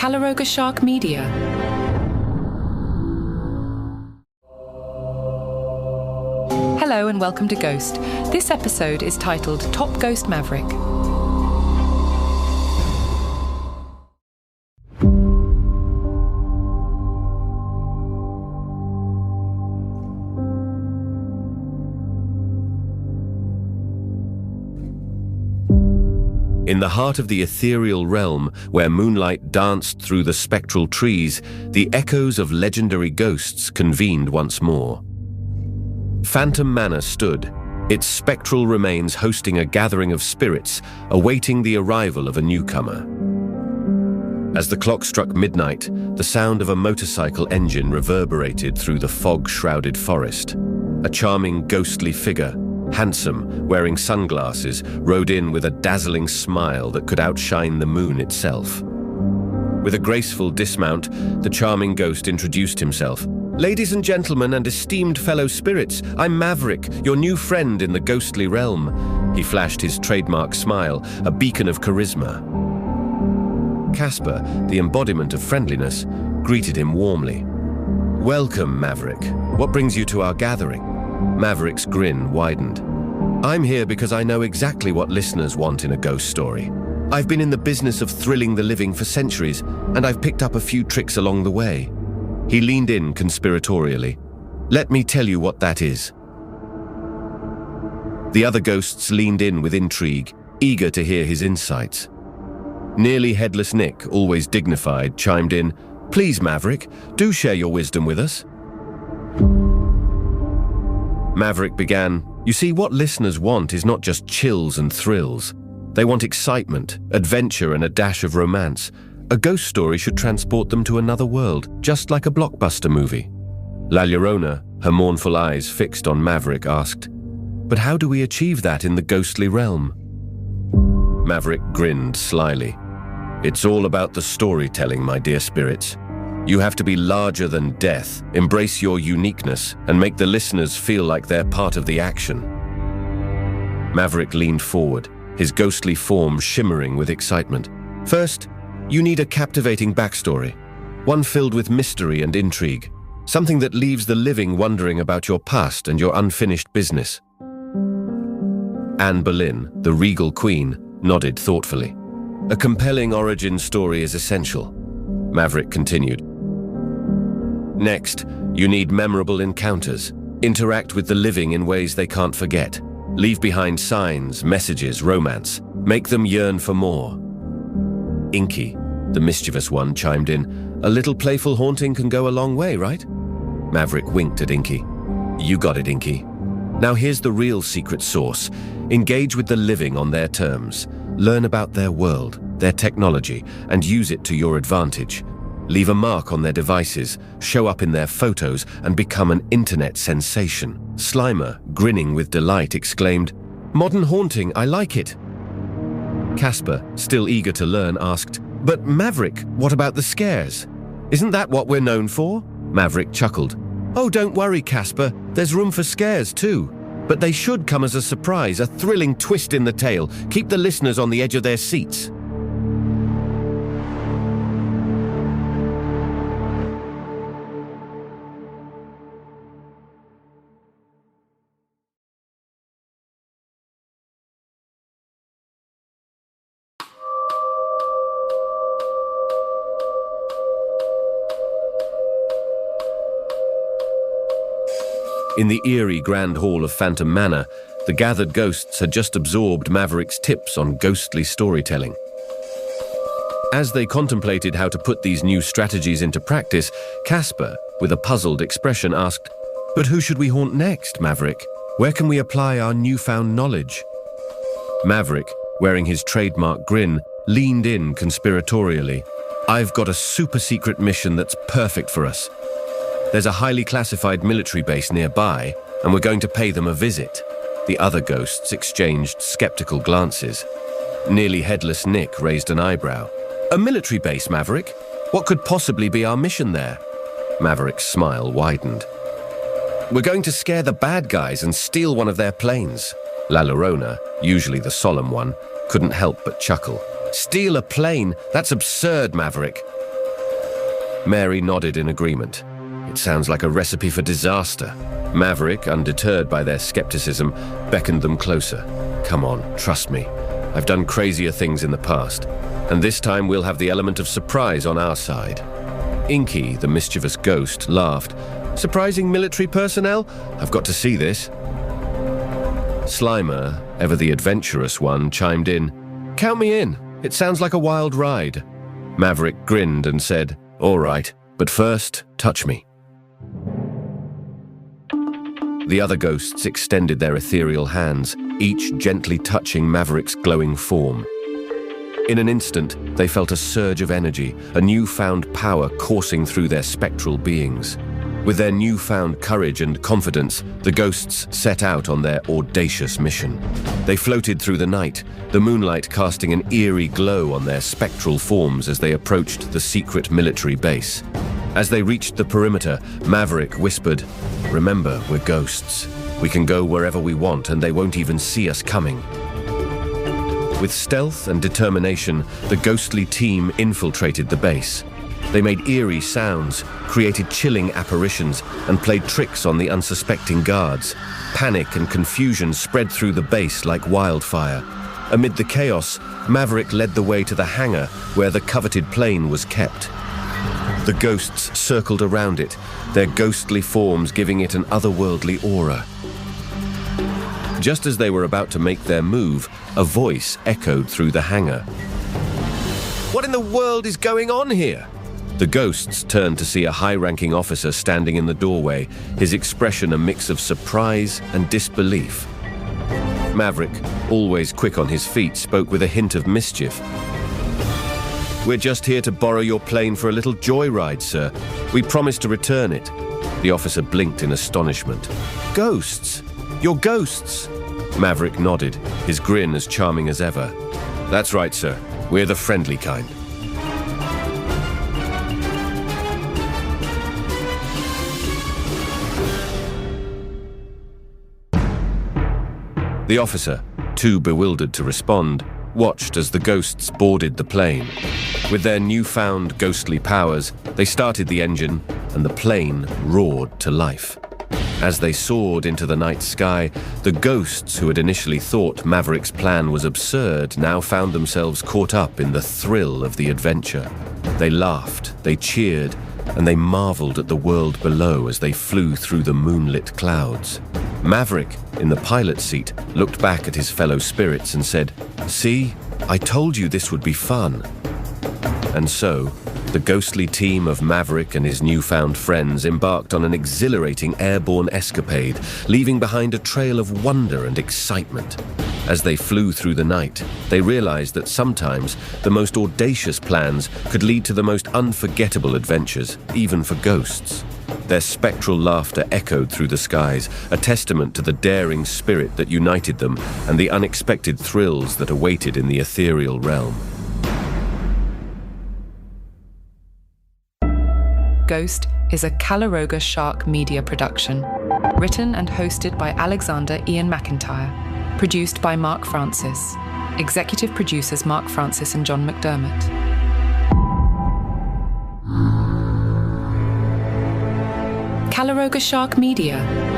Calaroga Shark Media. Hello and welcome to Ghost. This episode is titled Top Ghost Maverick. In the heart of the ethereal realm, where moonlight danced through the spectral trees, the echoes of legendary ghosts convened once more. Phantom Manor stood, its spectral remains hosting a gathering of spirits, awaiting the arrival of a newcomer. As the clock struck midnight, the sound of a motorcycle engine reverberated through the fog-shrouded forest. A charming, ghostly figure, handsome, wearing sunglasses, rode in with a dazzling smile that could outshine the moon itself. With a graceful dismount, the charming ghost introduced himself. "Ladies and gentlemen and esteemed fellow spirits, I'm Maverick, your new friend in the ghostly realm." He flashed his trademark smile, a beacon of charisma. Casper, the embodiment of friendliness, greeted him warmly. "Welcome, Maverick. What brings you to our gathering?" Maverick's grin widened. "I'm here because I know exactly what listeners want in a ghost story. I've been in the business of thrilling the living for centuries, and I've picked up a few tricks along the way." He leaned in conspiratorially. "Let me tell you what that is." The other ghosts leaned in with intrigue, eager to hear his insights. Nearly headless Nick, always dignified, chimed in, "Please, Maverick, do share your wisdom with us." Maverick began, "You see, what listeners want is not just chills and thrills. They want excitement, adventure, and a dash of romance. A ghost story should transport them to another world, just like a blockbuster movie." La Llorona, her mournful eyes fixed on Maverick, asked, "But how do we achieve that in the ghostly realm?" Maverick grinned slyly. "It's all about the storytelling, my dear spirits. You have to be larger than death, embrace your uniqueness, and make the listeners feel like they're part of the action." Maverick leaned forward, his ghostly form shimmering with excitement. "First, you need a captivating backstory, one filled with mystery and intrigue, something that leaves the living wondering about your past and your unfinished business." Anne Boleyn, the regal queen, nodded thoughtfully. "A compelling origin story is essential." Maverick continued. "Next, you need memorable encounters. Interact with the living in ways they can't forget. Leave behind signs, messages, romance. Make them yearn for more." Inky, the mischievous one, chimed in. "A little playful haunting can go a long way, right?" Maverick winked at Inky. "You got it, Inky. Now here's the real secret sauce. Engage with the living on their terms. Learn about their world, their technology, and use it to your advantage. Leave a mark on their devices, show up in their photos, and become an internet sensation." Slimer, grinning with delight, exclaimed, "Modern haunting, I like it." Casper, still eager to learn, asked, "But Maverick, what about the scares? Isn't that what we're known for?" Maverick chuckled. "Oh, don't worry, Casper. There's room for scares too. But they should come as a surprise, a thrilling twist in the tale. Keep the listeners on the edge of their seats." In the eerie grand hall of Phantom Manor, the gathered ghosts had just absorbed Maverick's tips on ghostly storytelling. As they contemplated how to put these new strategies into practice, Casper, with a puzzled expression, asked, "But who should we haunt next, Maverick? Where can we apply our newfound knowledge?" Maverick, wearing his trademark grin, leaned in conspiratorially. "I've got a super-secret mission that's perfect for us. There's a highly classified military base nearby, and we're going to pay them a visit." The other ghosts exchanged skeptical glances. Nearly headless Nick raised an eyebrow. "A military base, Maverick? What could possibly be our mission there?" Maverick's smile widened. "We're going to scare the bad guys and steal one of their planes." La Llorona, usually the solemn one, couldn't help but chuckle. "Steal a plane? That's absurd, Maverick. Mary nodded in agreement. It sounds like a recipe for disaster. Maverick, undeterred by their skepticism, beckoned them closer. Come on, trust me. I've done crazier things in the past, and this time we'll have the element of surprise on our side. Inky, the mischievous ghost, laughed. Surprising military personnel? I've got to see this. Slimer, ever the adventurous one, chimed in. Count me in. It sounds like a wild ride. Maverick grinned and said, All right, but first, touch me. The other ghosts extended their ethereal hands, each gently touching Maverick's glowing form. In an instant, they felt a surge of energy, a newfound power coursing through their spectral beings. With their newfound courage and confidence, the ghosts set out on their audacious mission. They floated through the night, the moonlight casting an eerie glow on their spectral forms as they approached the secret military base. As they reached the perimeter, Maverick whispered, Remember, we're ghosts. We can go wherever we want and they won't even see us coming. With stealth and determination, the ghostly team infiltrated the base. They made eerie sounds, created chilling apparitions, and played tricks on the unsuspecting guards. Panic and confusion spread through the base like wildfire. Amid the chaos, Maverick led the way to the hangar where the coveted plane was kept. The ghosts circled around it, their ghostly forms giving it an otherworldly aura. Just as they were about to make their move, a voice echoed through the hangar. What in the world is going on here? The ghosts turned to see a high-ranking officer standing in the doorway, his expression a mix of surprise and disbelief. Maverick, always quick on his feet, spoke with a hint of mischief. We're just here to borrow your plane for a little joyride, sir. We promise to return it. The officer blinked in astonishment. Ghosts? You're ghosts? Maverick nodded, his grin as charming as ever. That's right, sir. We're the friendly kind. The officer, too bewildered to respond, watched as the ghosts boarded the plane. With their newfound ghostly powers, they started the engine, and the plane roared to life. As they soared into the night sky, the ghosts who had initially thought Maverick's plan was absurd now found themselves caught up in the thrill of the adventure. They laughed, they cheered, and they marveled at the world below as they flew through the moonlit clouds. Maverick, in the pilot's seat, looked back at his fellow spirits and said, See, I told you this would be fun. And so, the ghostly team of Maverick and his newfound friends embarked on an exhilarating airborne escapade, leaving behind a trail of wonder and excitement. As they flew through the night, they realized that sometimes the most audacious plans could lead to the most unforgettable adventures, even for ghosts. Their spectral laughter echoed through the skies, a testament to the daring spirit that united them and the unexpected thrills that awaited in the ethereal realm. Ghost is a Calaroga Shark media production, written and hosted by Alexander Ian McIntyre, produced by Mark Francis, executive producers Mark Francis and John McDermott. Calaroga Shark Media.